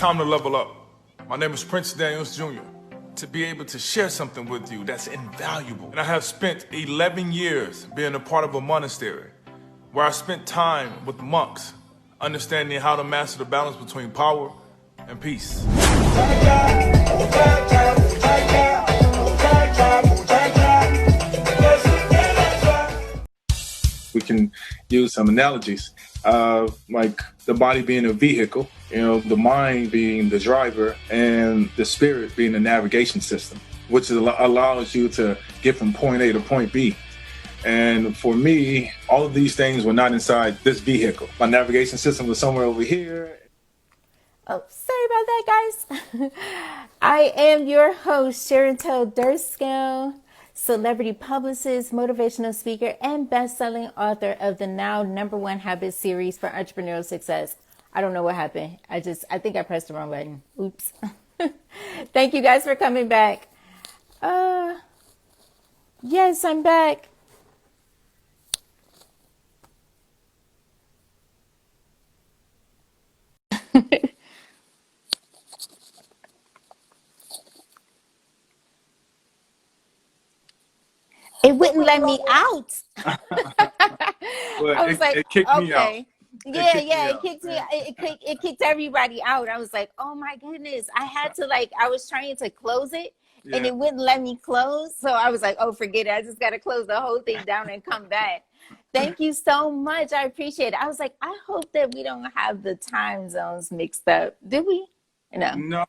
time to level up. My name is Prince Daniels Jr. To be able to share something with you that's invaluable. And I have spent 11 years being a part of a monastery where I spent time with monks, understanding how to master the balance between power and peace. We can use some analogies of like the body being a vehicle, the mind being the driver, and the spirit being the navigation system, which allows you to get from point A to point B. And for me, all of these things were not inside this vehicle. My navigation system was somewhere over here. Oh, sorry about that, guys. I am your host, Sherontelle Dirskell, celebrity publicist, motivational speaker, and best-selling author of the now #1 habit series for entrepreneurial success. I don't know what happened. I think I pressed the wrong button. Oops. Thank you guys for coming back. Yes, I'm back. It wouldn't let me out. Well, I was it kicked me out. It kicked me. It kicked everybody out. I was like, oh my goodness. I had to I was trying to close it and it wouldn't let me close. So I was like, oh, forget it. I just got to close the whole thing down and come back. Thank you so much. I appreciate it. I was like, I hope that we don't have the time zones mixed up. Did we? No.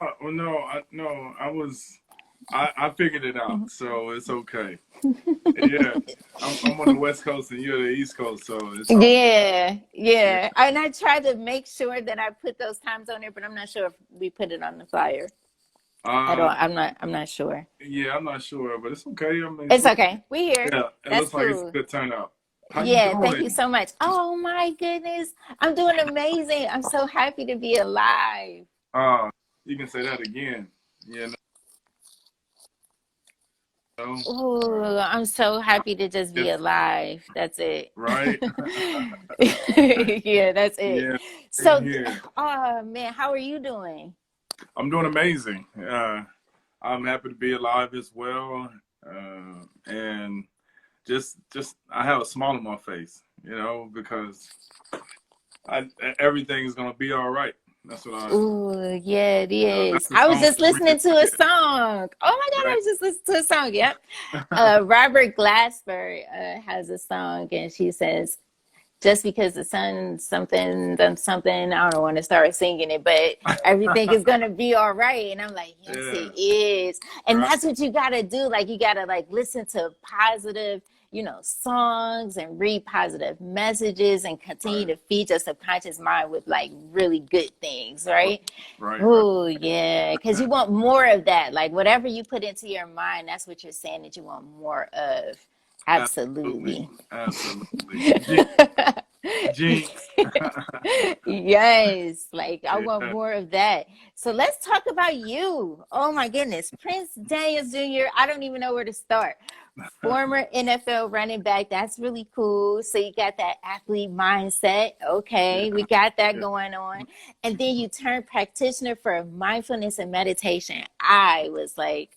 I figured it out, so it's okay. Yeah, I'm on the West Coast and you're the East Coast, so it's all Yeah. And I tried to make sure that I put those times on there, but I'm not sure if we put it on the flyer. I'm not sure. Yeah, I'm not sure, but it's okay. I mean, It's okay. We here. Yeah, it That's looks like cool. it's a good turnout. How you Yeah, doing? thank you so much. Oh my goodness. I'm doing amazing. I'm so happy to be alive. You can say that again. Yeah. No. Oh, I'm so happy to just be alive. That's it. Right? Yeah, that's it. Yeah. So, Here. oh man, how are you doing? I'm doing amazing. I'm happy to be alive as well. And just I have a smile on my face, because everything is gonna be all right. That's what I. Ooh, yeah, it is. I was just listening to a song. Oh my God, I was just listening to a song. Yep. Robert Glasper has a song, and she says, just because the sun something done something, I don't want to start singing it, but everything is gonna be all right. And I'm like, yes, it is. And that's what you gotta do. You gotta listen to positive, songs and read positive messages and continue to feed your subconscious mind with really good things, right? Oh yeah, because you want more of that. Whatever you put into your mind, that's what you're saying that you want more of. Absolutely. Jinx. Yes, I want more of that. So let's talk about you. Oh my goodness, Prince Daniels Jr. I don't even know where to start. Former NFL running back. That's really cool. So you got that athlete mindset. Okay, we got that going on. And then you turned practitioner for mindfulness and meditation. I was like,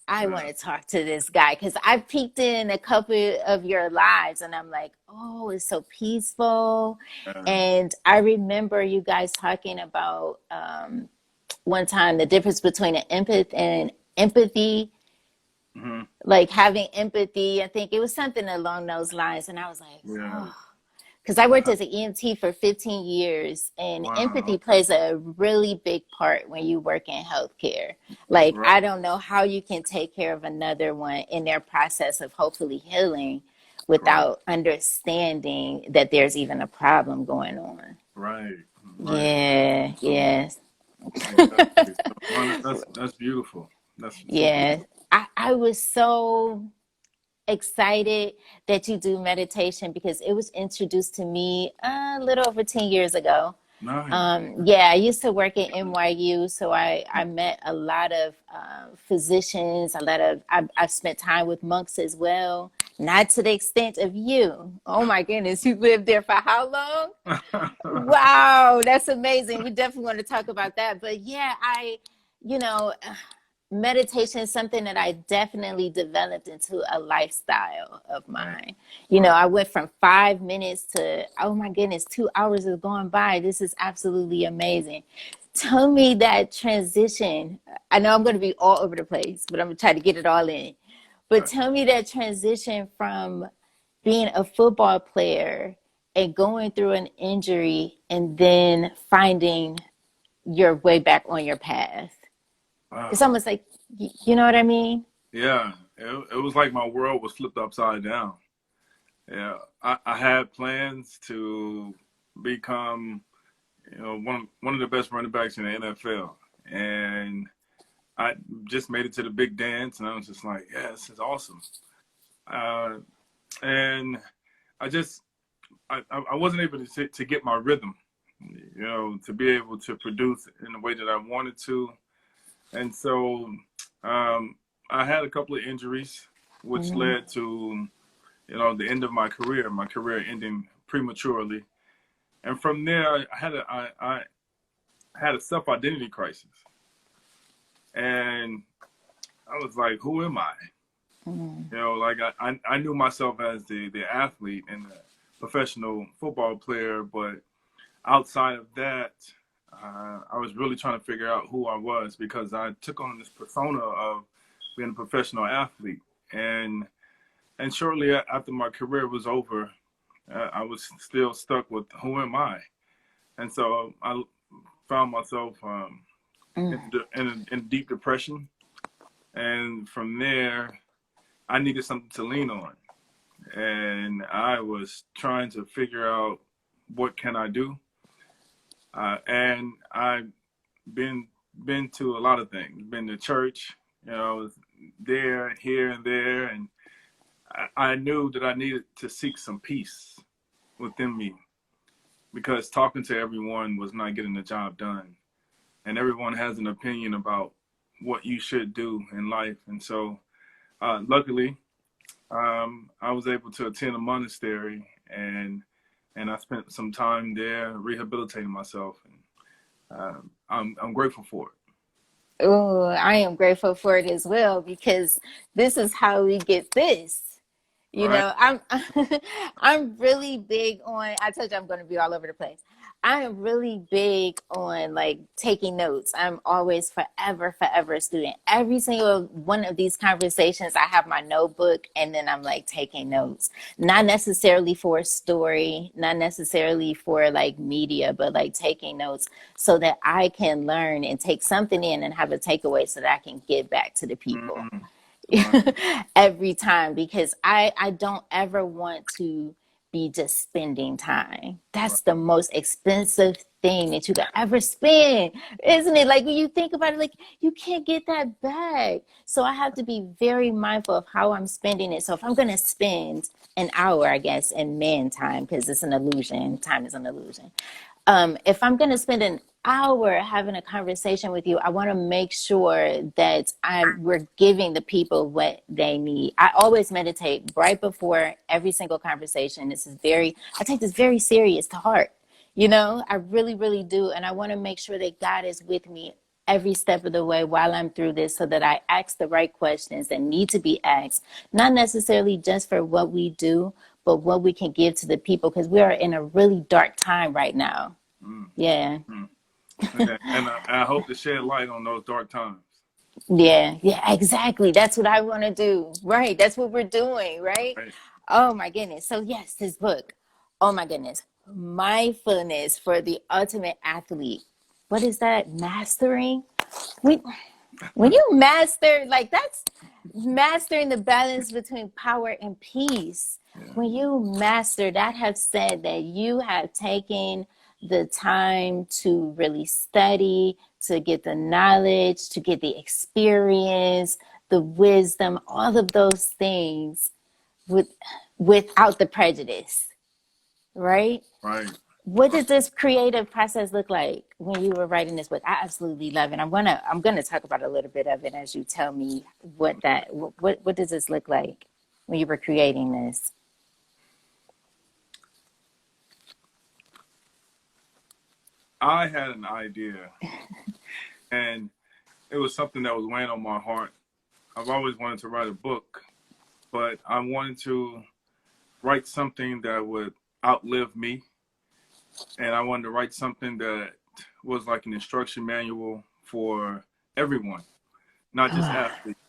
I want to talk to this guy because I've peeked in a couple of your lives and I'm like, oh, it's so peaceful. And I remember you guys talking about one time the difference between an empath and empathy. Mm-hmm. Having empathy, I think it was something along those lines. And I was like, oh. Because I worked as an EMT for 15 years, and empathy plays a really big part when you work in healthcare. I don't know how you can take care of another one in their process of hopefully healing without understanding that there's even a problem going on. Right. Yeah, yes. That's beautiful. Yeah. I was so excited that you do meditation because it was introduced to me a little over 10 years ago. Nice. Yeah, I used to work at NYU, so I met a lot of physicians, I've spent time with monks as well, not to the extent of you. Oh my goodness, you lived there for how long? Wow, that's amazing. We definitely want to talk about that. But yeah, you know, meditation is something that I definitely developed into a lifestyle of Right. mine. You know, Right. I went from 5 minutes to, oh my goodness, 2 hours is going by. This is absolutely amazing. Tell me that transition. I know I'm going to be all over the place, but I'm going to try to get it all in. But Right. tell me that transition from being a football player and going through an injury and then finding your way back on your path. It's Wow. almost like, you know what I mean? Yeah. It was like my world was flipped upside down. Yeah. I had plans to become, one of the best running backs in the NFL. And I just made it to the big dance, and I was just like, yeah, this is awesome. Uh, and I just, I wasn't able to get my rhythm, to be able to produce in the way that I wanted to. And so um, I had a couple of injuries, which Mm-hmm. led to, the end of my career ending prematurely. And from there, I had a self identity crisis. And I was like, who am I? Mm-hmm. Like I knew myself as the athlete and the professional football player, but outside of that, I was really trying to figure out who I was because I took on this persona of being a professional athlete, and shortly after my career was over, I was still stuck with who am I, and so I found myself in deep depression, and from there, I needed something to lean on, and I was trying to figure out what can I do, and I've been to a lot of things. Been to church, there, here, and there, and I knew that I needed to seek some peace within me because talking to everyone was not getting the job done, and everyone has an opinion about what you should do in life, and so luckily I was able to attend a monastery, and I spent some time there rehabilitating myself, and I'm grateful for it. Oh, I am grateful for it as well because this is how we get this. You Right, know, I'm really big on, I told you I'm going to be all over the place. I am really big on like taking notes. I'm always forever a student. Every single one of these conversations, I have my notebook and then I'm like taking notes. Not necessarily for a story, not necessarily for like media, but like taking notes so that I can learn and take something in and have a takeaway so that I can give back to the people. mm, right, Every time because I don't ever want to be just spending time. That's the right, most expensive thing that you could ever spend, isn't it? Like when you think about it, like you can't get that back. So I have to be very mindful of how I'm spending it. So if I'm gonna spend an hour, I guess, in man time, because it's an illusion, time is an illusion. If I'm going to spend an hour having a conversation with you, I want to make sure that we're giving the people what they need. I always meditate right before every single conversation. I take this very serious to heart. You know, I really, really do. And I want to make sure that God is with me every step of the way while I'm through this so that I ask the right questions that need to be asked, not necessarily just for what we do, but what we can give to the people because we are in a really dark time right now. mm, Yeah. mm. And I hope to shed light on those dark times. Yeah. Yeah, exactly. That's what I want to do. Right. That's what we're doing. Right. Right. Oh my goodness. So yes, this book. Oh my goodness. Mindfulness for the ultimate athlete. What is that? Mastering? We when you master, like that's mastering the balance between power and peace. Yeah. When you master that, have said that you have taken the time to really study, to get the knowledge, to get the experience, the wisdom, all of those things with without the prejudice, right? Right. What does this creative process look like when you were writing this book? I absolutely love it. I'm gonna talk about a little bit of it as you tell me what does this look like when you were creating this? I had an idea, and it was something that was weighing on my heart. I've always wanted to write a book, but I wanted to write something that would outlive me. And I wanted to write something that was like an instruction manual for everyone, not just athletes.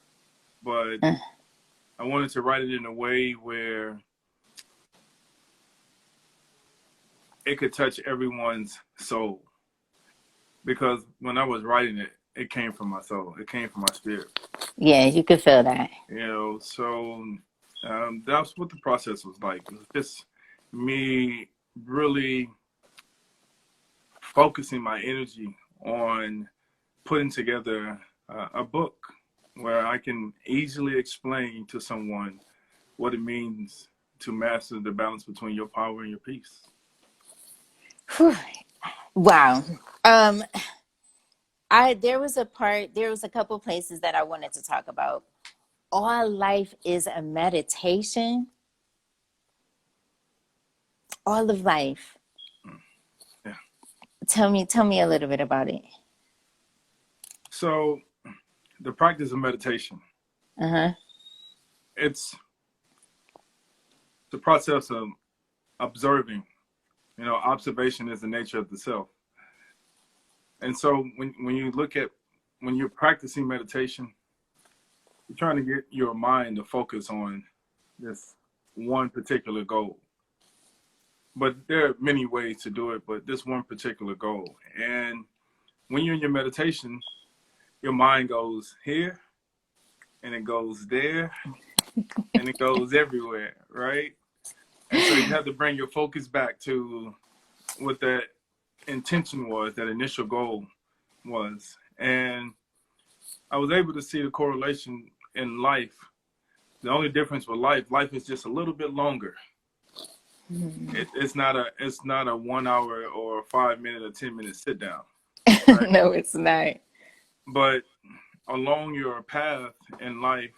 But I wanted to write it in a way where it could touch everyone's soul. Because when I was writing it, it came from my soul. It came from my spirit. Yeah, you could feel that. You know, so that's what the process was like. It was just me really focusing my energy on putting together a book where I can easily explain to someone what it means to master the balance between your power and your peace. Whew. Wow. There was a couple places that I wanted to talk about. All life is a meditation. All of life. Yeah. Tell me a little bit about it. So the practice of meditation, it's the process of observing. You know, observation is the nature of the self. And so when you're practicing meditation, you're trying to get your mind to focus on this one particular goal. But there are many ways to do it, but this one particular goal. And when you're in your meditation, your mind goes here, and it goes there, and it goes everywhere, right? And so you have to bring your focus back to what that intention was, that initial goal was. And I was able to see the correlation in life. The only difference with life is just a little bit longer. It's not a 1 hour or 5 minute or 10 minute sit down. Right? No, it's not. But along your path in life,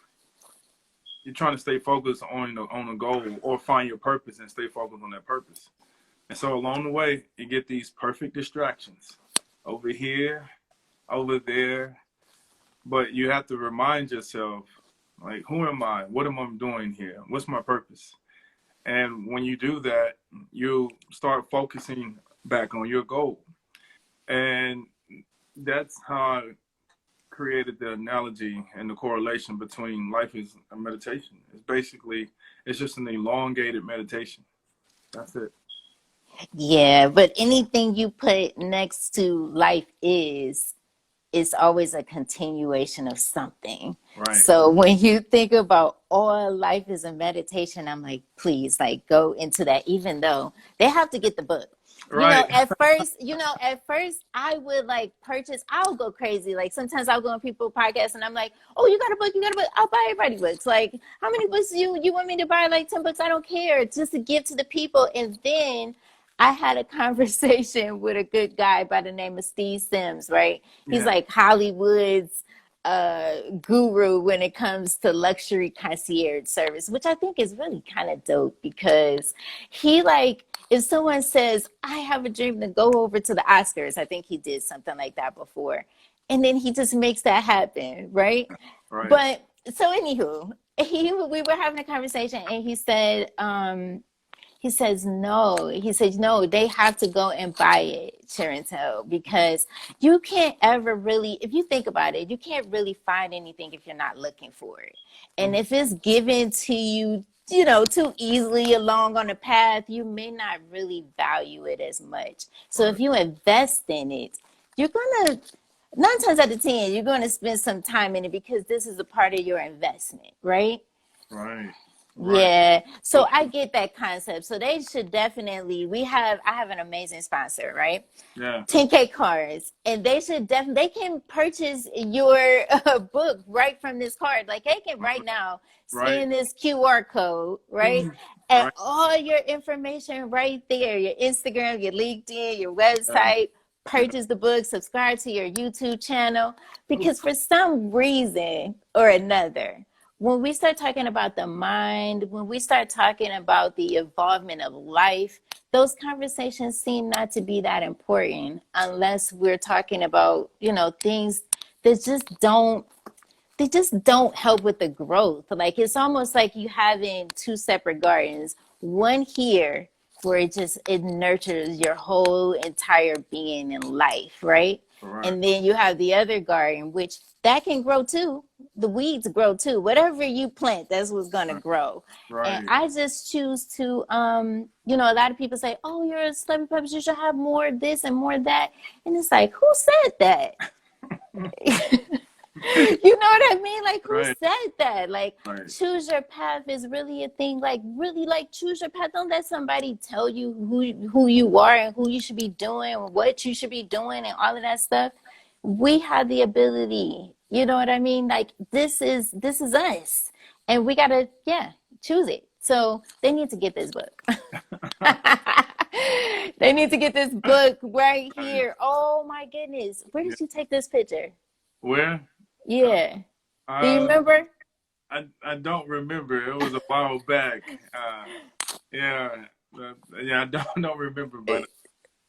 you're trying to stay focused on a goal or find your purpose and stay focused on that purpose. And so along the way, you get these perfect distractions over here, over there. But you have to remind yourself, like, who am I? What am I doing here? What's my purpose? And when you do that, you start focusing back on your goal. And that's how I created the analogy and the correlation between life is a meditation. It's just an elongated meditation. That's it. Yeah, but anything you put next to life is always a continuation of something. Right. So when you think about all life is a meditation, I'm like, please, like, go into that, even though they have to get the book. Right. At first I would like purchase, I'll go crazy. Like sometimes I'll go on people's podcasts and I'm like, oh, you got a book, I'll buy everybody books. Like, how many books you want me to buy? Like 10 books? I don't care, just to give to the people. And then I had a conversation with a good guy by the name of Steve Sims, right? He's like Hollywood's guru when it comes to luxury concierge service, which I think is really kind of dope, because he, like, if someone says, I have a dream to go over to the Oscars, I think he did something like that before, and then he just makes that happen, right? But so anywho, we were having a conversation and he said, no, they have to go and buy it, Sherontelle, because you can't ever really, if you think about it, you can't really find anything if you're not looking for it. And if it's given to you, too easily along on the path, you may not really value it as much. So if you invest in it, you're going to, 9 times out of 10, you're going to spend some time in it because this is a part of your investment, right? Right. Yeah. So I get that concept. So they should definitely, I have an amazing sponsor, right? Yeah. 10K Cards. And they should they can purchase your book right from this card. Like they can right now scan this QR code, right? And Right. all your information right there, your Instagram, your LinkedIn, your Yeah. website, Yeah. purchase the book, subscribe to your YouTube channel. Because for some reason or another, when we start talking about the mind, when we start talking about the involvement of life, those conversations seem not to be that important unless we're talking about, things that just don't help with the growth. Like it's almost like you having two separate gardens. One here where it nurtures your whole entire being in life, right? Right. And then you have the other garden, which that can grow too. The weeds grow too. Whatever you plant, that's what's gonna grow. And Right. I just choose to, a lot of people say, "Oh, you're a celebrity publisher. You should have more of this and more of that." And it's like, who said that? You know what I mean? Like, who Right. said that? Like, Right. choose your path is really a thing. Like, really, like, choose your path. Don't let somebody tell you who you are and who you should be doing, what you should be doing, and all of that stuff. We have the ability. You know what I mean? Like, this is us, and we gotta, choose it. So they need to get this book. They need to get this book right here. Oh my goodness! Where Yeah. did you take this picture? Where? Yeah. Do you remember? I don't remember. It was a while back. Yeah. Yeah, I don't remember, but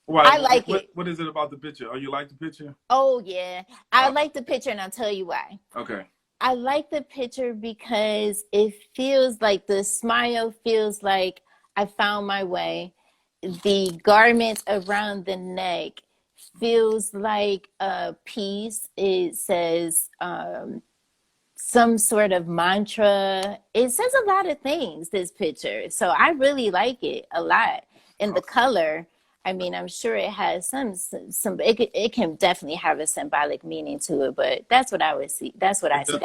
I like it. what is it about the picture? Oh, you like the picture? Oh, yeah. I like the picture, and I'll tell you why. Okay. I like the picture because it feels like the smile feels like I found my way. The garment around the neck feels like a piece. It says some sort of mantra. It says a lot of things, this picture. So I really like it a lot. And the color, I mean, I'm sure it has some it can definitely have a symbolic meaning to it, but that's what I would see. That's what I see.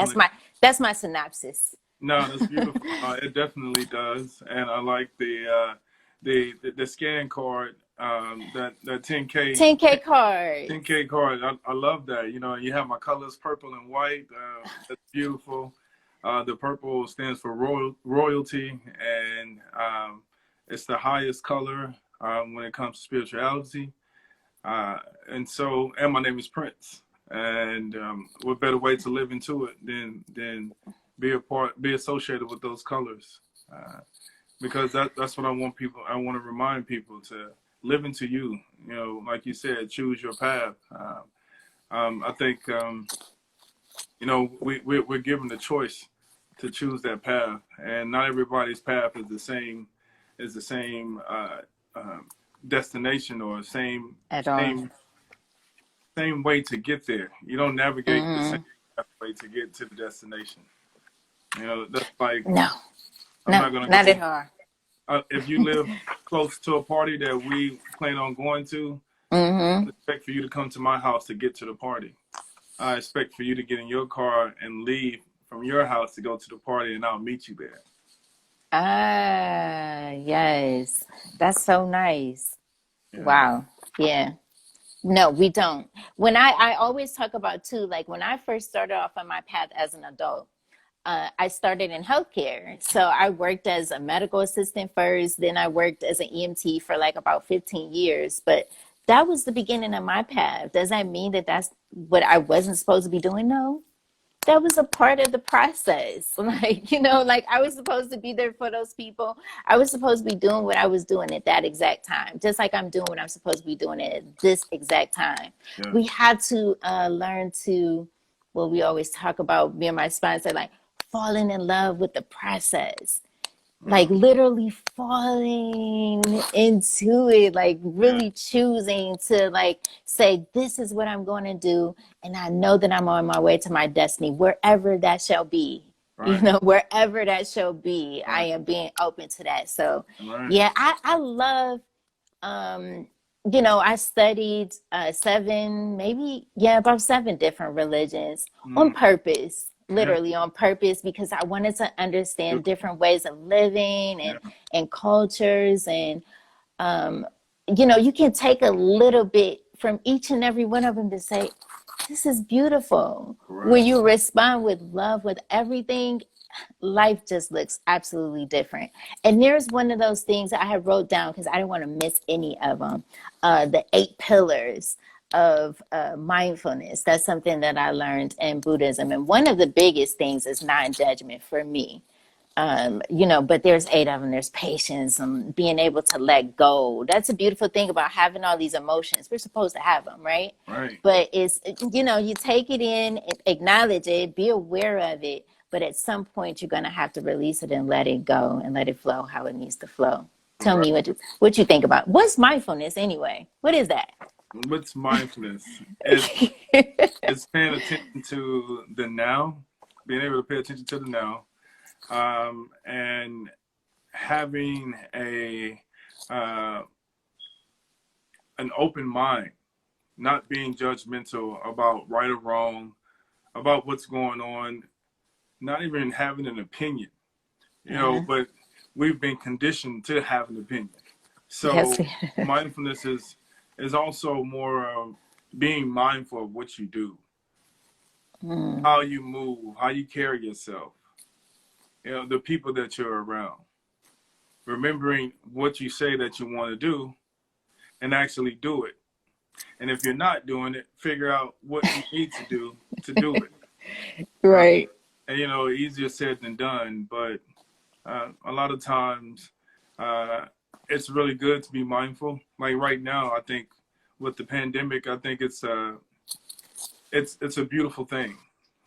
That's my synopsis. No, that's beautiful. It definitely does, and I like the scan card. That 10K 10K cards. 10K card. I love that. You have my colors, purple and white. That's beautiful. The purple stands for royalty, and it's the highest color when it comes to spirituality. And my name is Prince. And what better way to live into it than be associated with those colors, because that's what I want people. I want to remind people to live into you. Like you said, choose your path. I think we're given the choice to choose that path, and not everybody's path is the same. Destination or same way to get there. You don't navigate the same way to get to the destination. That's like not at all. If you live close to a party that we plan on going to, I expect for you to come to my house to get to the party. I expect for you to get in your car and leave from your house to go to the party, and I'll meet you there. Ah, yes. That's so nice. Yeah. Wow. Yeah. No, we don't. When I always talk about too, like when I first started off on my path as an adult, I started in healthcare. So I worked as a medical assistant first, then I worked as an EMT for like about 15 years. But that was the beginning of my path. Does that mean that that's what I wasn't supposed to be doing? No. That was a part of the process. Like I was supposed to be there for those people. I was supposed to be doing what I was doing at that exact time, just like I'm doing what I'm supposed to be doing at this exact time. Yeah. We had to learn to, well, we always talk about, me and my sponsor, like falling in love with the process. Like literally falling into it, like really choosing to like say, this is what I'm going to do. And I know that I'm on my way to my destiny, wherever that shall be, wherever that shall be, I am being open to that. So yeah, I love, I studied about 7 different religions on purpose. Literally on purpose, because I wanted to understand different ways of living and cultures. And, you can take a little bit from each and every one of them to say, this is beautiful. Right. When you respond with love, with everything, life just looks absolutely different. And there's one of those things I have wrote down because I didn't want to miss any of them. The 8 pillars of mindfulness. That's something that I learned in Buddhism. And one of the biggest things is non-judgment for me. But there's 8 of them. There's patience and being able to let go. That's a beautiful thing about having all these emotions. We're supposed to have them, right? Right. But it's, you take it in, acknowledge it, be aware of it. But at some point, you're going to have to release it and let it go and let it flow how it needs to flow. Tell me what you think about. What's mindfulness anyway? What is that? What's mindfulness? It's paying attention to the now, being able to pay attention to the now. And having an open mind, not being judgmental about right or wrong, about what's going on, not even having an opinion, but we've been conditioned to have an opinion. So yes. Mindfulness is also more being mindful of what you do, how you move, how you carry yourself. The people that you're around, remembering what you say that you want to do and actually do it. And if you're not doing it, figure out what you need to do it. Right. And, easier said than done. But a lot of times it's really good to be mindful. Like right now, I think with the pandemic, I think it's a beautiful thing.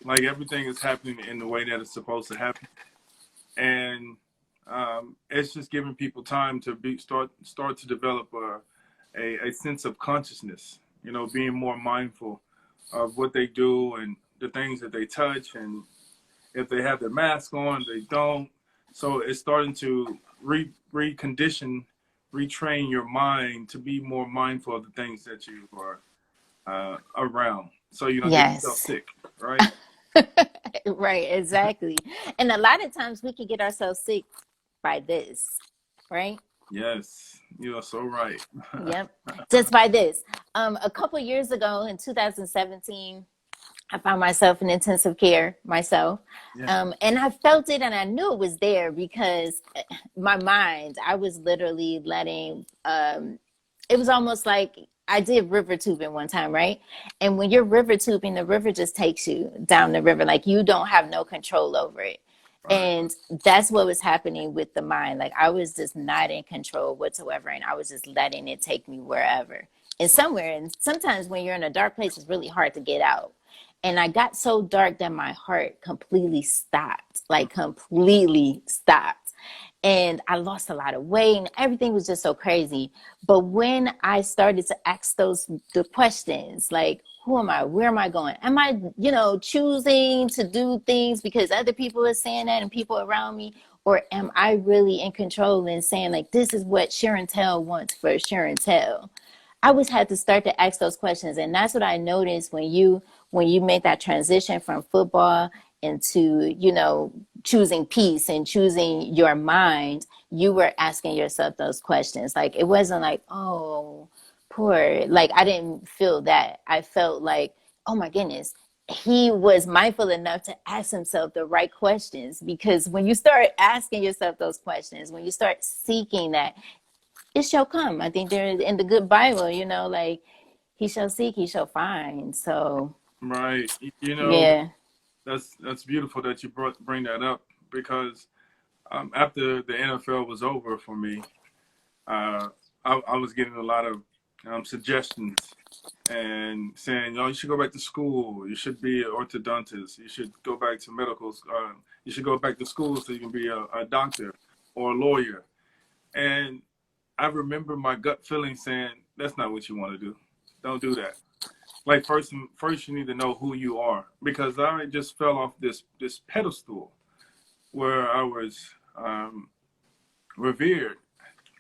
Like everything is happening in the way that it's supposed to happen. And it's just giving people time to start to develop a sense of consciousness, being more mindful of what they do and the things that they touch, and if they have their mask on, they don't. So it's starting to recondition, retrain your mind to be more mindful of the things that you are around. So you don't get yourself sick, right? Right, exactly. And a lot of times we can get ourselves sick by this, right? Yes, you are so right. Yep, just by this. A couple years ago in 2017, I found myself in intensive care myself. Yeah. And I felt it and I knew it was there because my mind, I was literally letting, it was almost like I did river tubing one time, right? And when you're river tubing, the river just takes you down the river. Like you don't have no control over it. Right. And that's what was happening with the mind. Like I was just not in control whatsoever. And I was just letting it take me wherever and somewhere. And sometimes when you're in a dark place, it's really hard to get out. And I got so dark that my heart completely stopped, like completely stopped. And I lost a lot of weight and everything was just so crazy. But when I started to ask the questions, like, who am I? Where am I going? Am I, choosing to do things because other people are saying that and people around me? Or am I really in control and saying, like, this is what Sherontelle wants for Sherontelle? I always had to start to ask those questions. And that's what I noticed when you make that transition from football into, choosing peace and choosing your mind, you were asking yourself those questions. Like, it wasn't like, oh, poor, like, I didn't feel that. I felt like, oh my goodness, he was mindful enough to ask himself the right questions. Because when you start asking yourself those questions, when you start seeking that, it shall come. I think there in the good Bible, like he shall seek, he shall find. So right, yeah, that's beautiful that you bring that up, because after the NFL was over for me, I was getting a lot of suggestions and saying, you should go back to school. You should be an orthodontist. You should go back to medical. You should go back to school so you can be a doctor or a lawyer. And I remember my gut feeling saying, that's not what you want to do. Don't do that. Like first you need to know who you are, because I just fell off this pedestal where I was revered.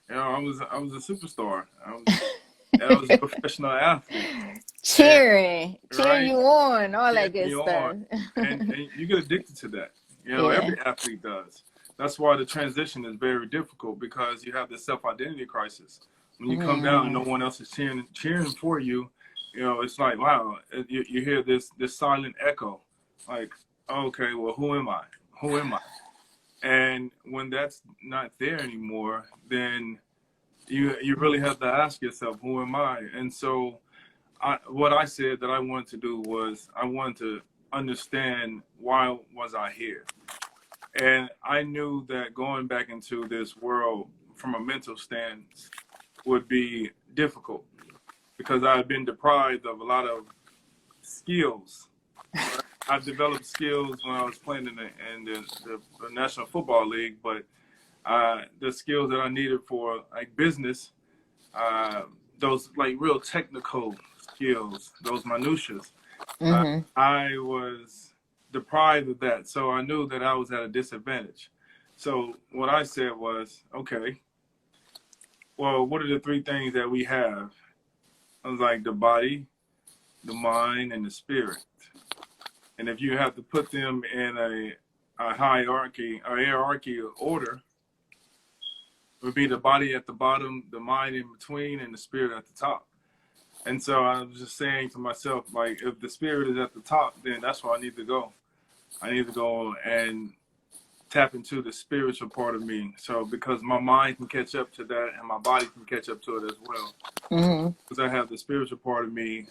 I was a superstar. I was a professional athlete. Cheering right? You on, all that good stuff. And you get addicted to that. Every athlete does. That's why the transition is very difficult, because you have this self-identity crisis. When you come down and no one else is cheering for you, it's like, wow, you hear this silent echo. Like, okay, well, who am I? Who am I? And when that's not there anymore, then you really have to ask yourself, who am I? And so what I said that I wanted to do was I wanted to understand why was I here. And I knew that going back into this world from a mental stance would be difficult because I had been deprived of a lot of skills. Right? I've developed skills when I was playing in the National Football League, but the skills that I needed for like business, those like real technical skills, those minutiae, I was deprived of that. So I knew that I was at a disadvantage. So what I said was, okay, well, what are the three things that we have? I was like the body, the mind, and the spirit. And if you have to put them in a hierarchy order, it would be the body at the bottom, the mind in between, and the spirit at the top. And so I was just saying to myself, like, if the spirit is at the top, then that's where I need to go. I need to go and tap into the spiritual part of me. So because my mind can catch up to that and my body can catch up to it as well. Because I have the spiritual part of me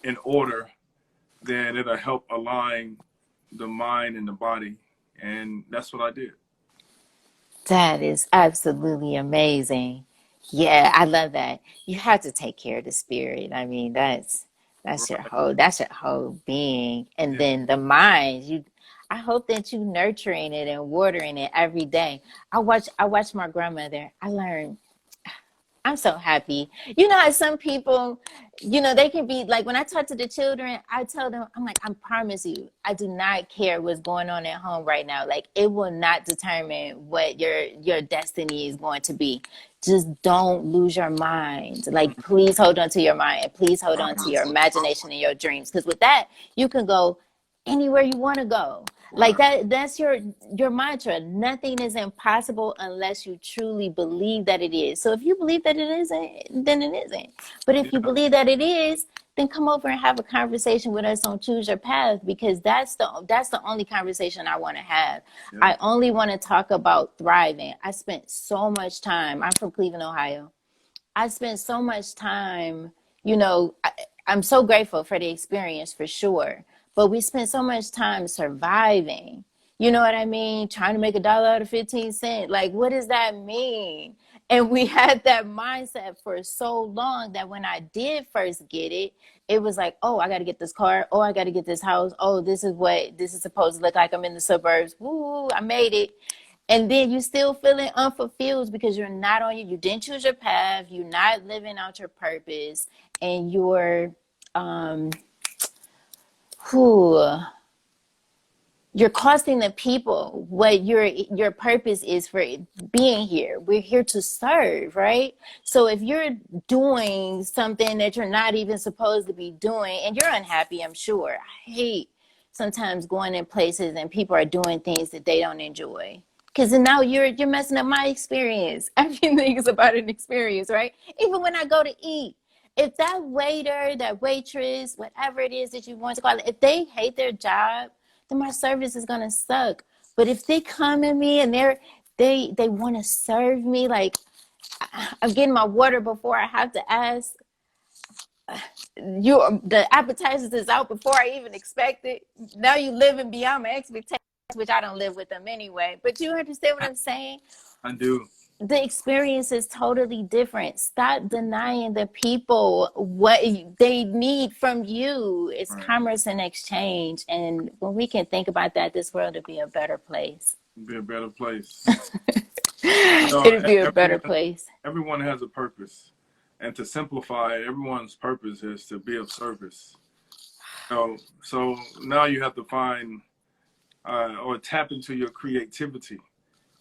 in order, then it'll help align the mind and the body. And that's what I did. That is absolutely amazing. Yeah, I love that. You have to take care of the spirit. I mean, that's your whole being. And then the mind, I hope that you nurturing it and watering it every day. I watch my grandmother. I learned. I'm so happy. You know how some people, they can be like, when I talk to the children, I tell them, I'm like, I promise you, I do not care what's going on at home right now. Like, it will not determine what your destiny is going to be. Just don't lose your mind. Like, please hold on to your mind and please hold on to your imagination and your dreams. Because with that, you can go anywhere you want to go. Like that's your mantra. Nothing is impossible unless you truly believe that it is. So if you believe that it isn't, then it isn't. But if you believe that it is, then come over and have a conversation with us on Choose Your Path, because that's the only conversation I want to have. Yeah. I only want to talk about thriving. I spent so much time. I'm from Cleveland, Ohio. I spent so much time, I'm so grateful for the experience for sure. But we spend so much time surviving. You know what I mean? Trying to make $1 out of 15 cents. Like, what does that mean? And we had that mindset for so long that when I did first get it, it was like, oh, I got to get this car. Oh, I got to get this house. Oh, this is what this is supposed to look like. I'm in the suburbs. Woo, I made it. And then you still feeling unfulfilled because you're not you didn't choose your path. You're not living out your purpose, and you're costing the people what your purpose is for being here. We're here to serve, right? So if you're doing something that you're not even supposed to be doing, and you're unhappy, I'm sure. I hate sometimes going in places and people are doing things that they don't enjoy. Because now you're messing up my experience. Everything is about an experience, right? Even when I go to eat. If that waiter, that waitress, whatever it is that you want to call it, if they hate their job, then my service is going to suck. But if they come at me and they want to serve me, like I'm getting my water before I have to ask, the appetizers is out before I even expect it. Now you living beyond my expectations, which I don't live with them anyway. But you understand what I'm saying? I do. The experience is totally different. Stop denying the people what they need from you. It's commerce and exchange. And when we can think about that, this world would be a better place. It'd be a better place. It'd be a better place. Everyone has a purpose. And to simplify it, everyone's purpose is to be of service. So now you have to find or tap into your creativity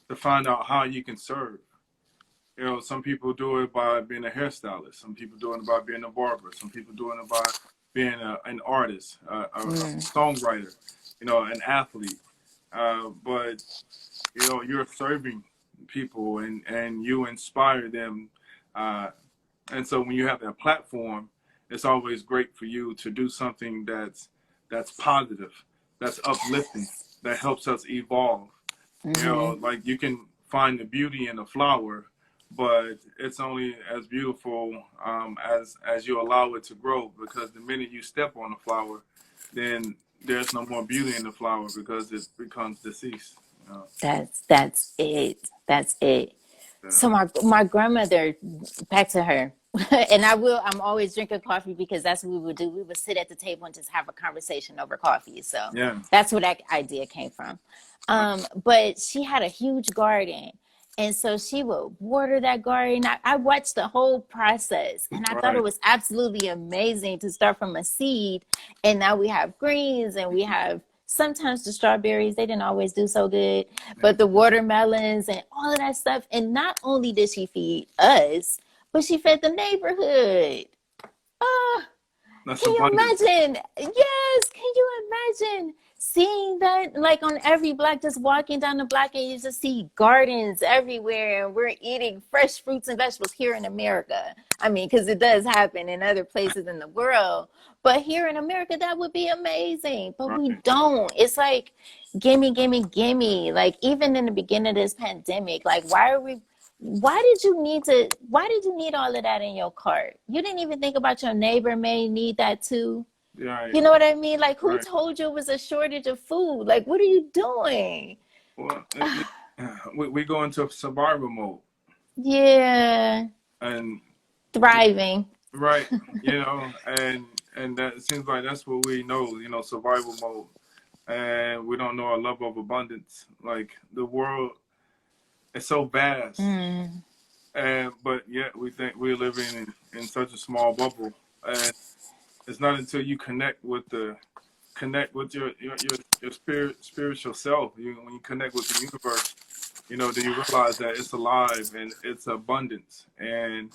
to find out how you can serve. Some people do it by being a hairstylist. Some people do it by being a barber. Some people do it by being an artist, a songwriter, an athlete. But you're serving people and you inspire them. And so when you have that platform, it's always great for you to do something that's positive, that's uplifting, that helps us evolve. You know, like you can find the beauty in a flower, but it's only as beautiful as you allow it to grow. Because the minute you step on the flower, then there's no more beauty in the flower because it becomes deceased. You know? That's it. That's it. Yeah. So my grandmother, back to her, and I'm always drinking coffee because that's what we would do. We would sit at the table and just have a conversation over coffee. So Yeah. that's where that idea came from. But she had a huge garden. And so she would water that garden. I watched the whole process, and I thought it Right. was absolutely amazing to start from a seed. And now we have greens, and we have sometimes the strawberries. They didn't always do so good, but the watermelons and all of that stuff. And not only did she feed us, but she fed the neighborhood. Ah, That's can you abundance. imagine? Yes, can you imagine seeing that, like on every block, just walking down the block and you just see gardens everywhere, and we're eating fresh fruits and vegetables here in America. I mean, because it does happen in other places in the world, but here in America, that would be amazing. But we Right. don't. It's like, gimme, gimme, gimme. Like even in the beginning of this pandemic, like why did you need all of that in your cart? You didn't even think about your neighbor may need that too. Right. You know what I mean? Like, who Right. told you it was a shortage of food? Like, what are you doing? Well, we go into survival mode, Yeah, and thriving. right, you know, and that seems like that's what we know, you know, survival mode, and we don't know a level of abundance. Like the world is so vast, and but yet we think we're living in such a small bubble, and it's not until you connect with your spiritual self, when you connect with the universe, you know, then you realize that it's alive and it's abundance, and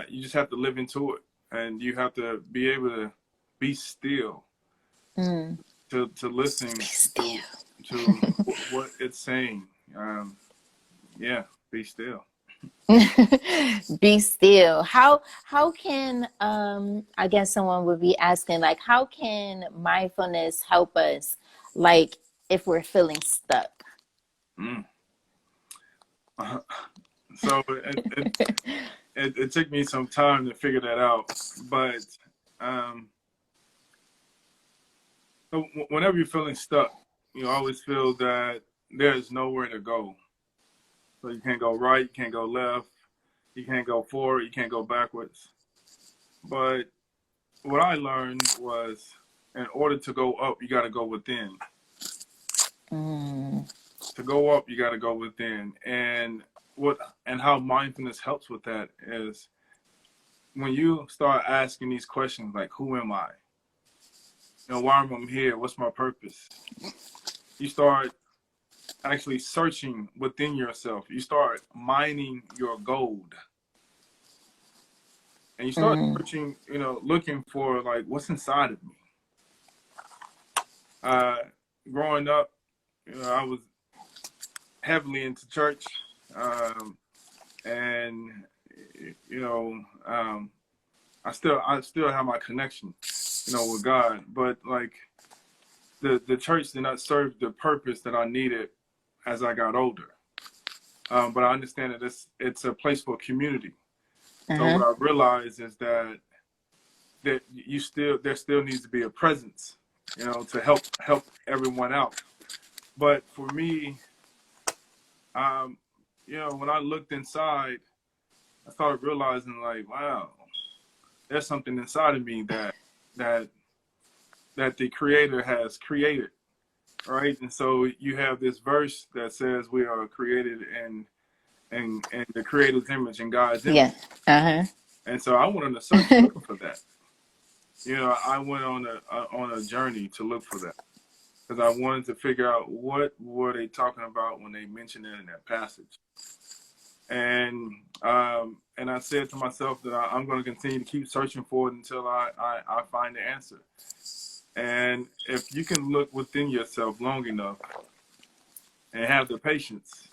you just have to live into it, and you have to be able to be still to listen to what it's saying. Yeah, be still. Be still. How can I guess someone would be asking, like, how can mindfulness help us, like, if we're feeling stuck? Mm. So it took me some time to figure that out, but so whenever you're feeling stuck, you always feel that there's nowhere to go. So you can't go right, you can't go left, you can't go forward, you can't go backwards. But what I learned was, in order to go up, you got to go within. To go up, you got to go within. And how mindfulness helps with that is when you start asking these questions like, who am I? You know, why am I here? What's my purpose? You start actually searching within yourself. You start mining your gold. And you start searching, you know, looking for like what's inside of me. Growing up, you know, I was heavily into church, and you know, I still have my connection, you know, with God. But like the church did not serve the purpose that I needed as I got older. But I understand that it's a place for community. So what I realized is that there still needs to be a presence, you know, to help everyone out. But for me, you know, when I looked inside, I started realizing like, wow, there's something inside of me that the Creator has created, right? And so you have this verse that says we are created in the Creator's image and God's image. Yeah. And so I went on a search looking for that. You know, I went on a journey to look for that because I wanted to figure out what were they talking about when they mentioned it in that passage. And I said to myself that I'm going to continue to keep searching for it until I find the answer. And if you can look within yourself long enough and have the patience,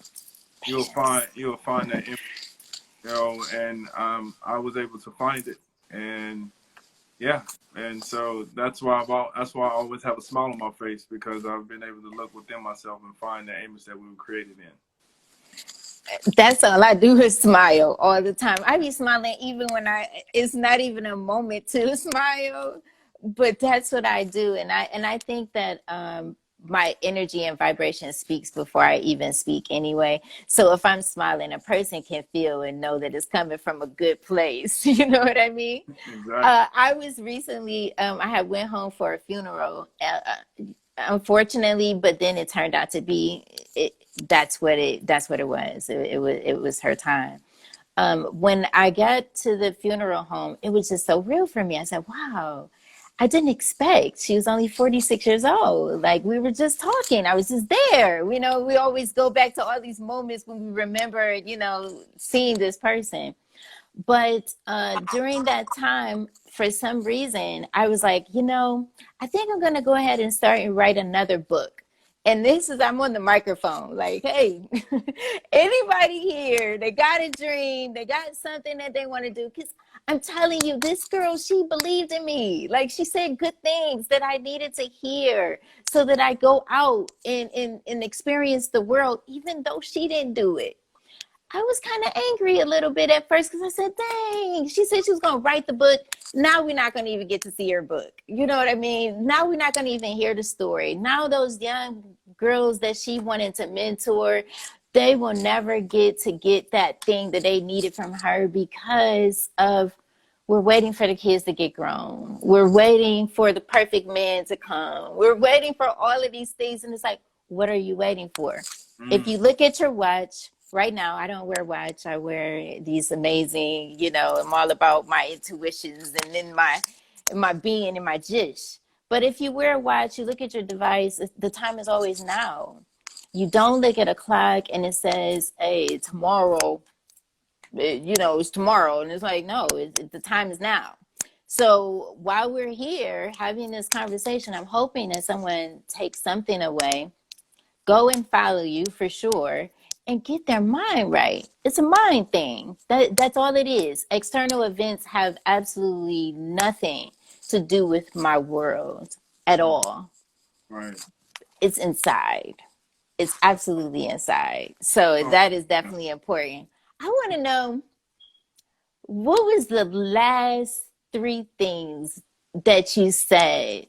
you'll find that image, you know. And I was able to find it, and Yeah, and so that's why that's why I always have a smile on my face, because I've been able to look within myself and find the image that we were created in. That's all I do is smile all the time. I be smiling even when it's not even a moment to smile, but that's what I do. And I think that my energy and vibration speaks before I even speak anyway. So if I'm smiling, a person can feel and know that it's coming from a good place. You know what I mean? Exactly. I was recently, I had went home for a funeral, unfortunately, but then it turned out to be, that's what it was. It was her time. When I got to the funeral home, it was just so real for me. I said, wow, I didn't expect. She was only 46 years old. Like, we were just talking. I was just there. You know, we always go back to all these moments when we remember, seeing this person. But during that time, for some reason, I was like, I think I'm going to go ahead and start and write another book. And I'm on the microphone, like, hey, anybody here, they got a dream, they got something that they want to do. Because I'm telling you, this girl, she believed in me. Like, she said good things that I needed to hear so that I go out and experience the world, even though she didn't do it. I was kind of angry a little bit at first because I said, dang, she said she was going to write the book. Now we're not going to even get to see her book. You know what I mean? Now we're not going to even hear the story. Now those young girls that she wanted to mentor, they will never get that thing that they needed from her because of we're waiting for the kids to get grown. We're waiting for the perfect man to come. We're waiting for all of these things. And it's like, what are you waiting for? If you look at your watch, right now, I don't wear watch. I wear these amazing, I'm all about my intuitions and then my being and my jish. But if you wear a watch, you look at your device, the time is always now. You don't look at a clock and it says, hey, tomorrow, it's tomorrow. And it's like, no, the time is now. So while we're here having this conversation, I'm hoping that someone takes something away, go and follow you for sure, and get their mind right. It's a mind thing. That's all it is. External events have absolutely nothing to do with my world at all. Right. It's inside. It's absolutely inside. So that is definitely important. I want to know, what was the last three things that you said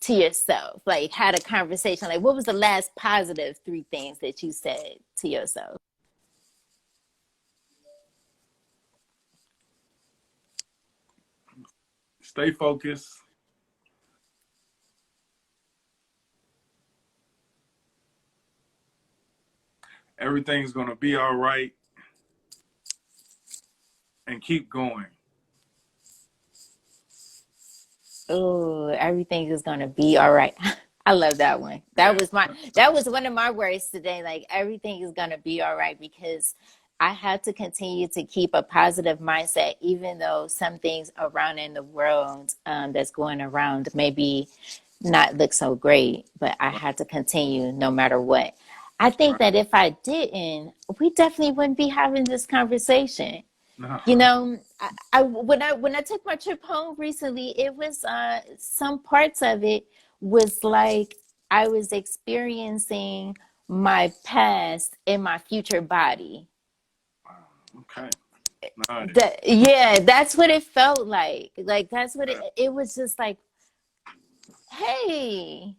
to yourself? Like, had a conversation, like, what was the last positive three things that you said to yourself? Stay focused. Everything's going to be all right. And keep going. Oh, everything is gonna be all right. I love that one. That was one of my words today. Like, everything is gonna be all right, because I have to continue to keep a positive mindset, even though some things around in the world that's going around maybe not look so great. But I had to continue no matter what. I think that if I didn't, we definitely wouldn't be having this conversation. No. When I took my trip home recently, it was some parts of it was like I was experiencing my past in my future body. Okay. Nice. Yeah, that's what it felt like. Like, that's what it was, just like, hey,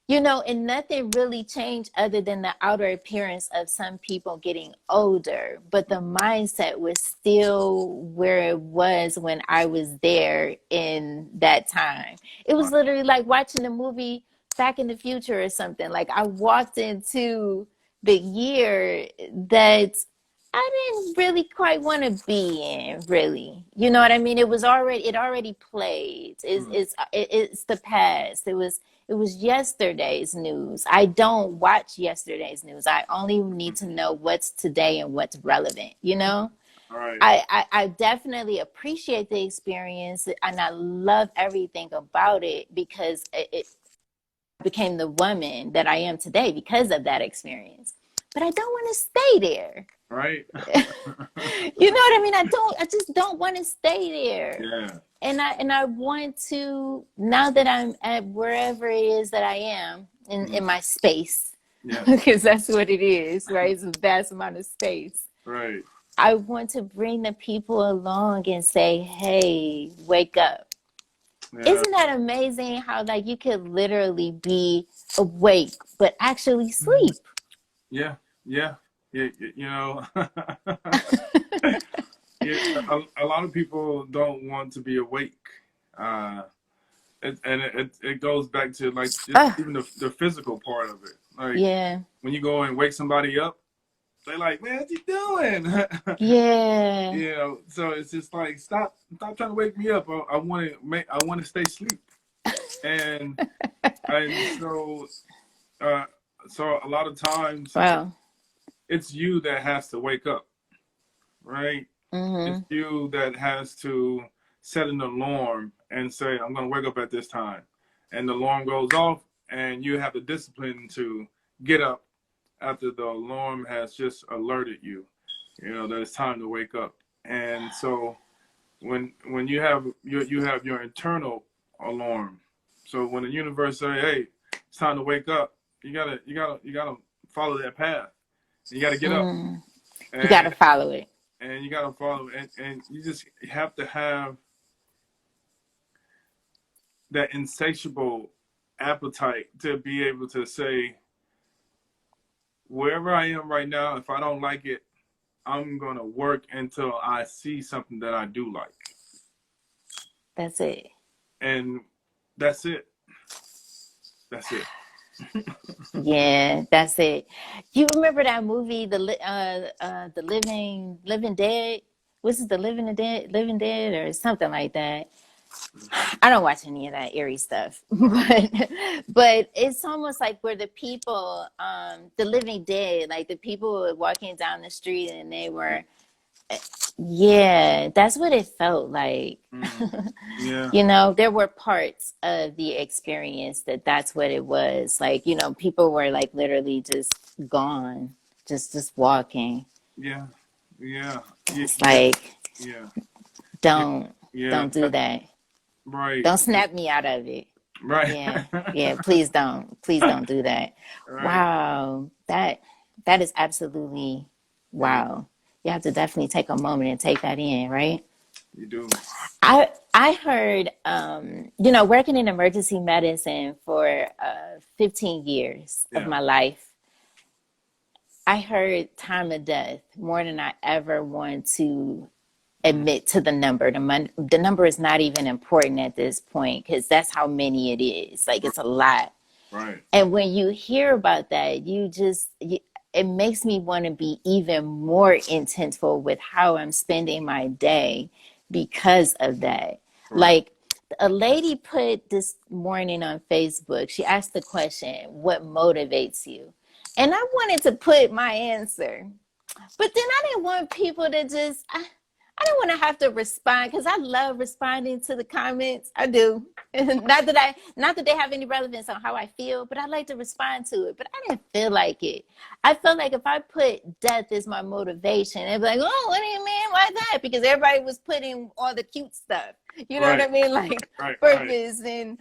and nothing really changed other than the outer appearance of some people getting older, but the mindset was still where it was when I was there in that time. It was literally like watching a movie Back in the Future or something. Like, I walked into the year that I didn't really quite want to be in, really. You know what I mean? It already played. It's the past. It was yesterday's news. I don't watch yesterday's news. I only need to know what's today and what's relevant, All right. I definitely appreciate the experience, and I love everything about it, because it became the woman that I am today because of that experience. but I don't want to stay there. Right. You know what I mean? I just don't want to stay there. Yeah. And I want to, now that I'm at wherever it is that I am in my space, Yeah. because that's what it is, right? It's a vast amount of space. Right. I want to bring the people along and say, hey, wake up. Yeah. Isn't that amazing how like you could literally be awake but actually sleep? Yeah. Yeah. Yeah. You know, yeah, a lot of people don't want to be awake. Uh, it goes back to like just even the physical part of it. Like Yeah. when you go and wake somebody up, they're like, "Man, what you doing?" Yeah. You know, so it's just like stop trying to wake me up. I want to stay asleep, and so so a lot of times Wow. it's you that has to wake up, right? It's you that has to set an alarm and say, I'm going to wake up at this time. And the alarm goes off, and you have the discipline to get up after the alarm has just alerted you, you know, that it's time to wake up. And so when you have your internal alarm. So when the universe say, hey, it's time to wake up, you gotta follow that path. You gotta get up. You got to follow it. And you got to follow, and you just have to have that insatiable appetite to be able to say, wherever I am right now, if I don't like it, I'm going to work until I see something that I do like. That's it. And that's it. That's it. Yeah, that's it. You remember that movie, the Living Dead? Was it the Living Dead, or something like that? I don't watch any of that eerie stuff, but it's almost like where the people, the Living Dead, like the people were walking down the street and they were, yeah, that's what it felt like. Yeah. You know, there were parts of the experience that's what it was. Like, you know, people were like literally just gone, just walking. Yeah. Yeah. It's like, Yeah. don't Yeah. do that. Right. Don't snap me out of it. Right. Yeah, please don't do that. Right. Wow, that is absolutely wow. You have to definitely take a moment and take that in, right? You do. I heard, you know, working in emergency medicine for 15 years of my life, I heard time of death more than I ever want to admit to the number. The number is not even important at this point because that's how many it is. Like, it's a lot. Right. And when you hear about that, it makes me want to be even more intentful with how I'm spending my day because of that. Right. Like, a lady put this morning on Facebook, she asked the question, what motivates you? And I wanted to put my answer, but then I didn't want people to just, I don't want to have to respond because I love responding to the comments. I do. not that they have any relevance on how I feel, but I like to respond to it. But I didn't feel like it. I felt like if I put death as my motivation, they'd be like, oh, what do you mean? Why that? Because everybody was putting all the cute stuff. You know what I mean? Like purpose and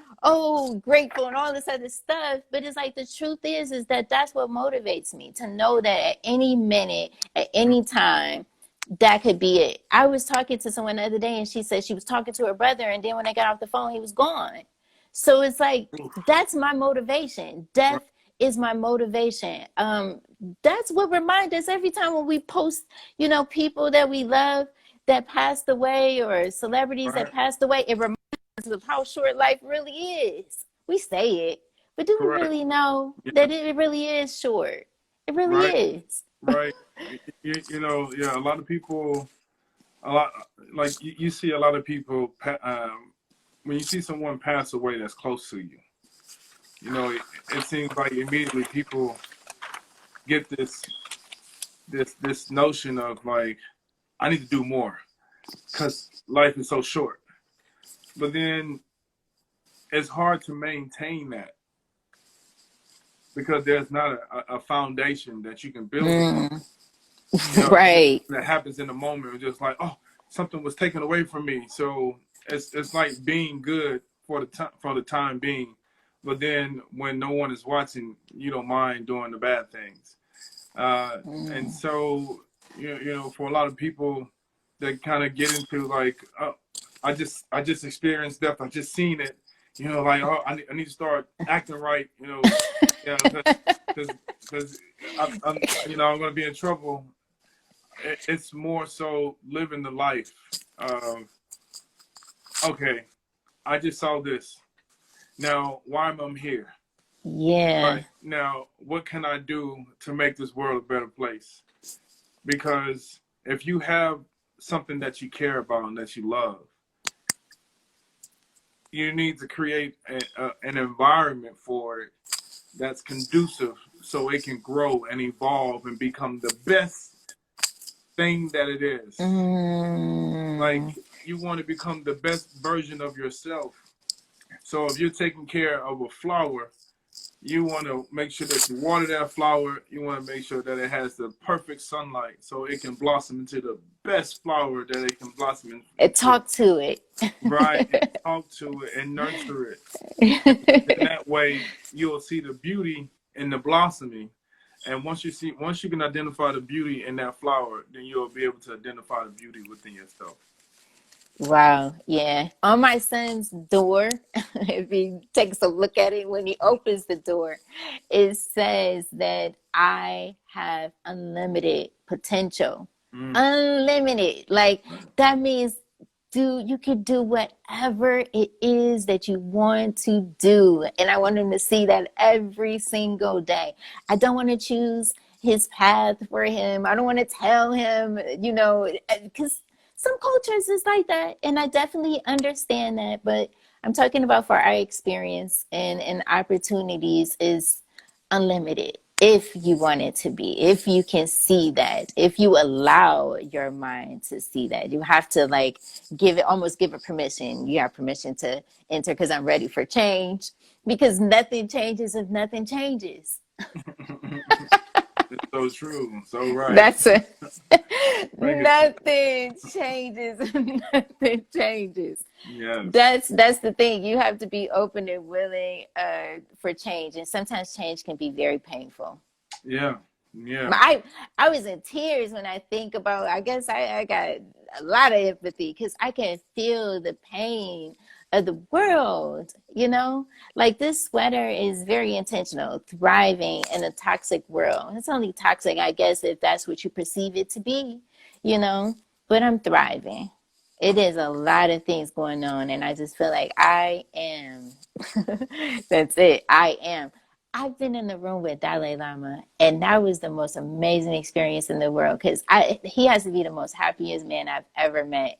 grateful and all this other stuff. But it's like the truth is that that's what motivates me, to know that at any minute, at any time, that could be it. I was talking to someone the other day and she said she was talking to her brother, and then when they got off the phone, he was gone. So it's like, that's my motivation. Death is my motivation. That's what reminds us every time when we post, you know, people that we love that passed away or celebrities that passed away. It reminds us of how short life really is. We say it, but do we really know that it really is short? It really is. Right. You know, yeah, a lot of people, like you see a lot of people, when you see someone pass away that's close to you, you know, it seems like immediately people get this notion of like, I need to do more because life is so short. But then it's hard to maintain that because there's not a foundation that you can build upon. Mm. You know, Right. that happens in the moment. It's just like, oh, something was taken away from me. So it's like being good for the time being, but then when no one is watching, you don't mind doing the bad things. And so you know, for a lot of people that kind of get into like, I just experienced death. I just seen it. You know, like, oh, I need to start acting right. You know, yeah, because I'm you know, I'm gonna be in trouble. It's more so living the life of, okay, I just saw this. Now, why am I here? Yeah. Right. Now, what can I do to make this world a better place? Because if you have something that you care about and that you love, you need to create an environment for it that's conducive so it can grow and evolve and become the best thing that it is. Like, you want to become the best version of yourself. So if you're taking care of a flower, you want to make sure that you water that flower. You want to make sure that it has the perfect sunlight so it can blossom into the best flower that it can blossom into. And talk to it. Right, and talk to it and nurture it. And that way you'll see the beauty in the blossoming. And once you can identify the beauty in that flower, then you'll be able to identify the beauty within yourself. Wow. Yeah. On my son's door, if he takes a look at it, when he opens the door, it says that I have unlimited potential. Unlimited. Like, that means you can do whatever it is that you want to do. And I want him to see that every single day. I don't want to choose his path for him. I don't want to tell him, you know, because some cultures is like that, and I definitely understand that, but I'm talking about for our experience and opportunities is unlimited if you want it to be, if you can see that, if you allow your mind to see that. You have to like almost give it permission. You have permission to enter because I'm ready for change, because nothing changes if nothing changes. It's so true, so right. That's it. Nothing changes. Nothing changes. Yes. That's the thing. You have to be open and willing for change, and sometimes change can be very painful. Yeah. Yeah. I was in tears when I think about. I guess I got a lot of empathy because I can feel the pain of the world. You know, like this sweater is very intentional, thriving in a toxic world. It's only toxic, I guess, if that's what you perceive it to be. You know, but I'm thriving. It is a lot of things going on, and I just feel like I am. That's it. I am. I've been in the room with Dalai Lama, and that was the most amazing experience in the world because he has to be the most happiest man I've ever met.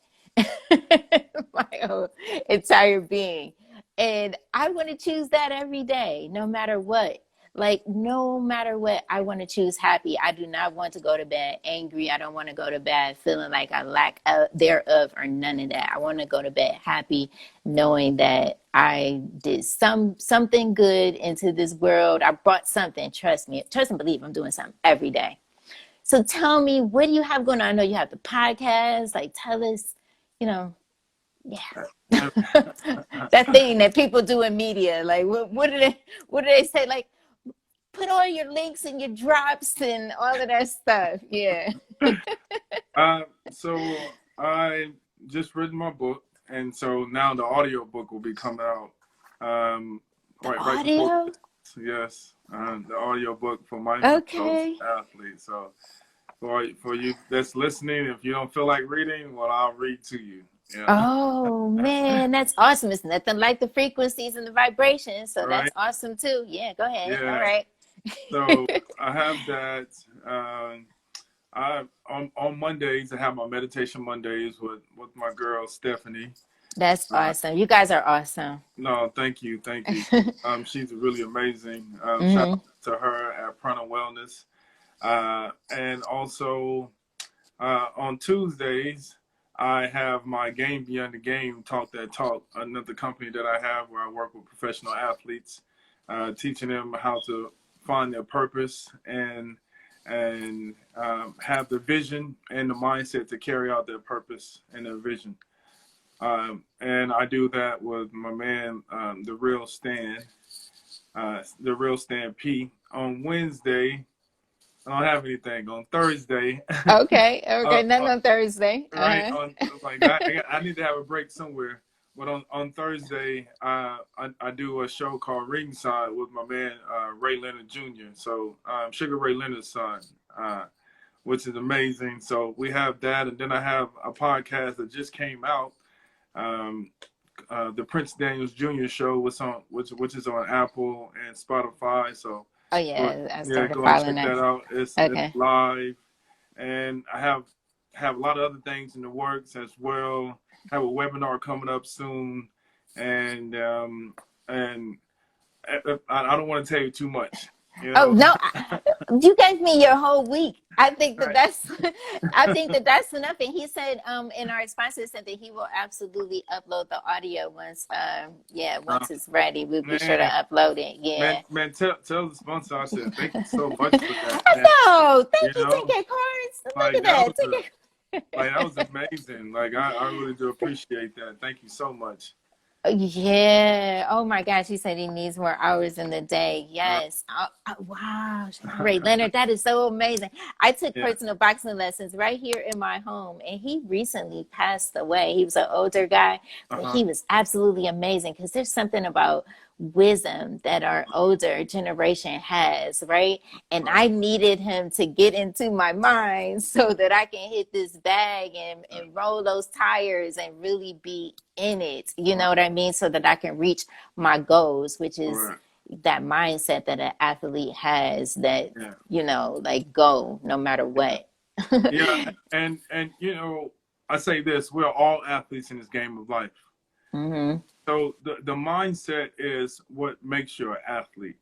My whole entire being. And I want to choose that every day, no matter what. Like, no matter what, I want to choose happy. I do not want to go to bed angry. I don't want to go to bed feeling like I lack thereof or none of that. I want to go to bed happy, knowing that I did something good into this world. I brought something. Trust me. Trust and believe I'm doing something every day. So tell me, what do you have going on? I know you have the podcast. Like, tell us, you know, yeah. That thing that people do in media. Like, what do they say? Like, put all your links and your drops and all of that stuff. Yeah. So I just written my book, and so now the audio book will be coming out. Right before. Yes, the audio book for my athlete. So for you that's listening, if you don't feel like reading, well, I'll read to you. Yeah. Oh man, that's awesome. It's nothing like the frequencies and the vibrations, so right? That's awesome too. Yeah, go ahead. Yeah. All right. So I have that. I on Mondays I have my meditation Mondays with my girl Stephanie. That's awesome. You guys are awesome. No, thank you. She's really amazing. Shout out to her at Prana Wellness. And also on Tuesdays I have my Game Beyond the Game Talk That Talk, another company that I have where I work with professional athletes, teaching them how to find their purpose and have the vision and the mindset to carry out their purpose and their vision. And I do that with my man, the Real Stan P. On Wednesday, I don't have anything. On Thursday, Okay, none on Thursday. right? I need to have a break somewhere. But on Thursday, I do a show called Ringside with my man Ray Leonard Jr. So Sugar Ray Leonard's son, which is amazing. So we have that, and then I have a podcast that just came out, the Prince Daniels Jr. Show, which is on Apple and Spotify. So I started go and following check that out. It's live, and I have a lot of other things in the works as well. Have a webinar coming up soon, and I don't want to tell you too much. You know? Oh no, you gave me your whole week. I think that's that's enough. And he said, in our sponsor said that he will absolutely upload the audio once it's ready. We'll be sure to upload it. Yeah. Man, tell the sponsor I said thank you so much for that. No, thank you. Take your cards. Look at that. That was amazing. Like I really do appreciate that. Thank you so much. Yeah. Oh my gosh. He said he needs more hours in the day. Yes. Wow. Ray Leonard, that is so amazing. I took personal boxing lessons right here in my home, and he recently passed away. He was an older guy, but he was absolutely amazing, because there's something about wisdom that our older generation has, right? And I needed him to get into my mind so that I can hit this bag and roll those tires and really be in it, you know what I mean? So that I can reach my goals, which is that mindset that an athlete has, that you know, like, go no matter what. and you know, I say this, we're all athletes in this game of life. So the mindset is what makes you an athlete.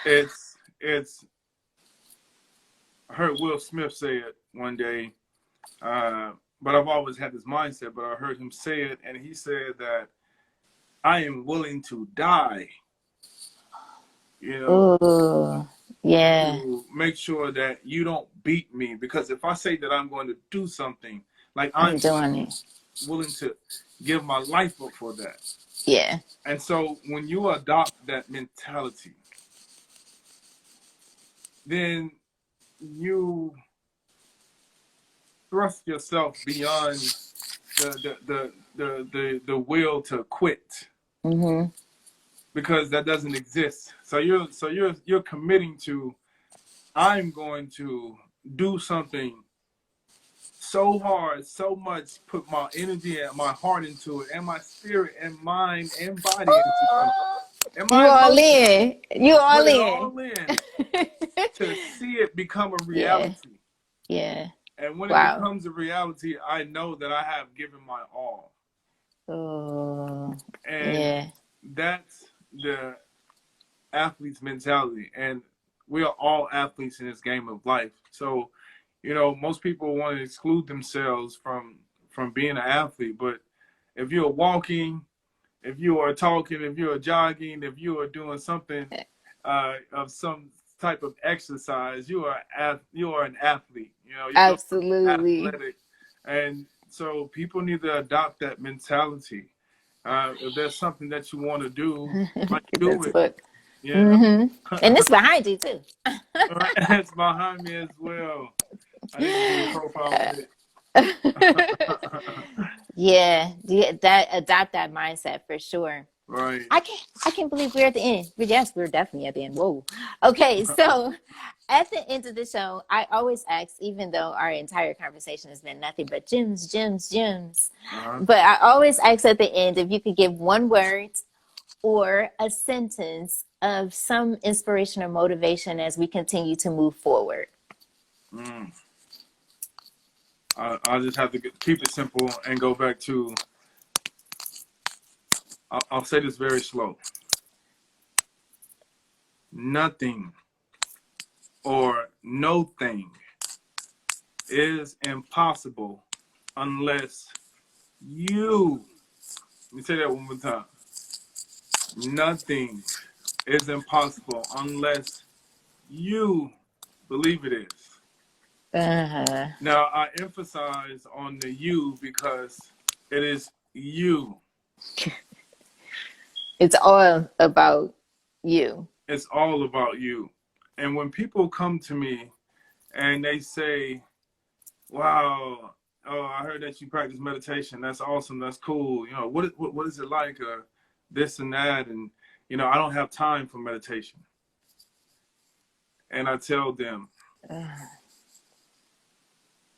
It's I heard Will Smith say it one day, but I've always had this mindset, but I heard him say it, and he said that I am willing to die, you know, to make sure that you don't beat me. Because if I say that I'm going to do something, like I'm doing it, willing to give my life up for that. Yeah. And so when you adopt that mentality, then you thrust yourself beyond the will to quit, because that doesn't exist. So you're committing to, I'm going to do something so hard, so much, put my energy and my heart into it, and my spirit and mind and body into it. And you all in. To see it become a reality. Yeah. And when it becomes a reality, I know that I have given my all. And that's the athlete's mentality. And we are all athletes in this game of life. So, you know, most people want to exclude themselves from being an athlete. But if you're walking, if you are talking, if you are jogging, if you are doing something of some type of exercise, you are an athlete. You know, you're absolutely athletic. And so people need to adopt that mentality. If there's something that you want to do, do it. Book. Yeah. And it's behind you too. It's behind me as well. I didn't do a profile with it. That adopt that mindset for sure. Right. I can't believe we're at the end. Yes, we're definitely at the end. Whoa. Okay, so at the end of the show, I always ask, even though our entire conversation has been nothing but gems. But I always ask at the end if you could give one word or a sentence of some inspiration or motivation as we continue to move forward. I'll just have to keep it simple and go back to, I'll say this very slow. Nothing or no thing is impossible unless you, let me say that one more time. Nothing is impossible unless you believe it is. Now, I emphasize on the you because it is you. It's all about you. It's all about you. And when people come to me and they say, wow, oh, I heard that you practice meditation. That's awesome. That's cool. You know, what is it like? This and that. And, you know, I don't have time for meditation. And I tell them,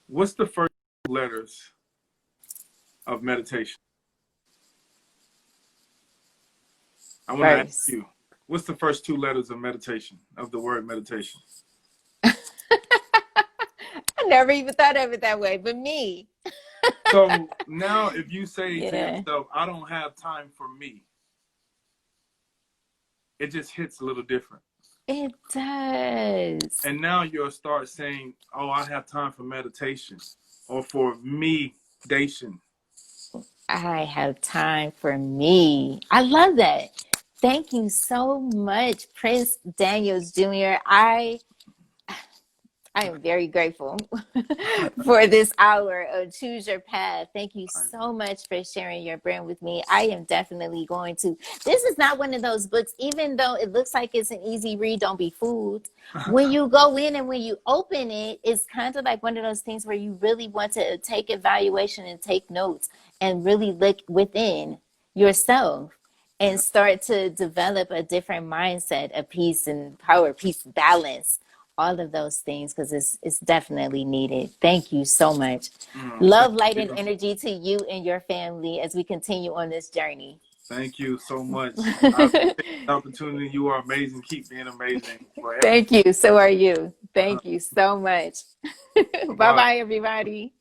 what's the first letters of meditation? I want to ask you, what's the first two letters of meditation, of the word meditation? I never even thought of it that way, but me. So now if you say to yourself, I don't have time for me, it just hits a little different. It does. And now you'll start saying, oh, I have time for meditation or for me-dation. I have time for me. I love that. Thank you so much, Prince Daniels Jr. I am very grateful for this hour of Choose Your Path. Thank you so much for sharing your brand with me. I am definitely going to. This is not one of those books, even though it looks like it's an easy read, don't be fooled. When you go in and when you open it, it's kind of like one of those things where you really want to take evaluation and take notes and really look within yourself and start to develop a different mindset of peace and power, peace, balance, all of those things, because it's definitely needed. Thank you so much. Love, light, and energy to you and your family as we continue on this journey. Thank you so much. I appreciate the opportunity. You are amazing. Keep being amazing. Thank you. So are you. Thank you so much. Bye-bye, everybody.